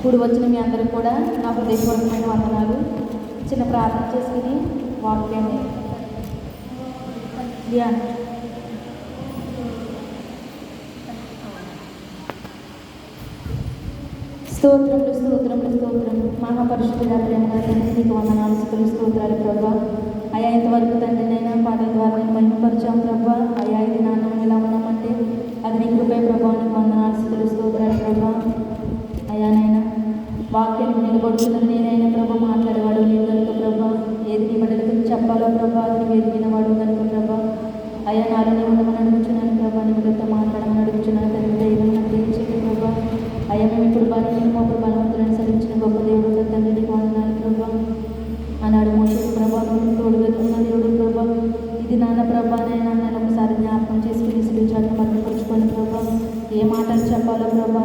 కూడి వచ్చిన మీ అందరికీ కూడా నా హృదయపూర్వకమైన వందనాలు. చిన్న ప్రార్థన చేసుకుని వాక్యాన్ని ధ్యానం. స్తోత్రములు స్తోత్రములు స్తోత్రములు మహాపరిశుద్ధుడా ప్రేమగా తండ్రి నీకు వందనాలు స్తోత్రాలు ప్రభా. అయా ఇంతవరకు తండ్రి నైనా పాటల ద్వారా నేను మహిమపరిచాం ప్రభా. అయా ఇది నాన్న ఎలా ఉన్నామంటే అది నీ కృపే ప్రభా. నీకు వందనాలు స్తోత్రాలు ప్రభా. అయానైనా వాక్యాన్ని నిలబడుతున్నది నేనైనా ప్రభా. మాట్లాడేవాడు నేను కనుక ప్రభా. ఏది నీ బిడ్డలకు చెప్పాలో ప్రభా అది నువ్వు ఎదిగినవాడు కనుక ప్రభా. అయా నాలో నీ ఉండమని అడుగుచున్నాను ప్రభా. నీ బిడ్డతో మాట్లాడమని అడుగుచున్నాను తండ్రి. దైవం తెలియచేయండి ప్రభా. అయ్యా మేము ఇప్పుడు బలమైన మోపుడు బలవంతులను సరించిన గొప్ప దేవుడు తండ్రి నీకు వందనాలు ప్రభా. ఆనాడు మోషే ప్రభా నువ్వు తోడుగా ఉన్న దేవుడు ప్రభా. ఇది నాన్న ప్రభానైనా నన్ను ఒకసారి జ్ఞాపకం చేసుకుని సిలిచాలను మర్చిపరుచుకొని ప్రభా. ఏ మాటలు చెప్పాలో ప్రభా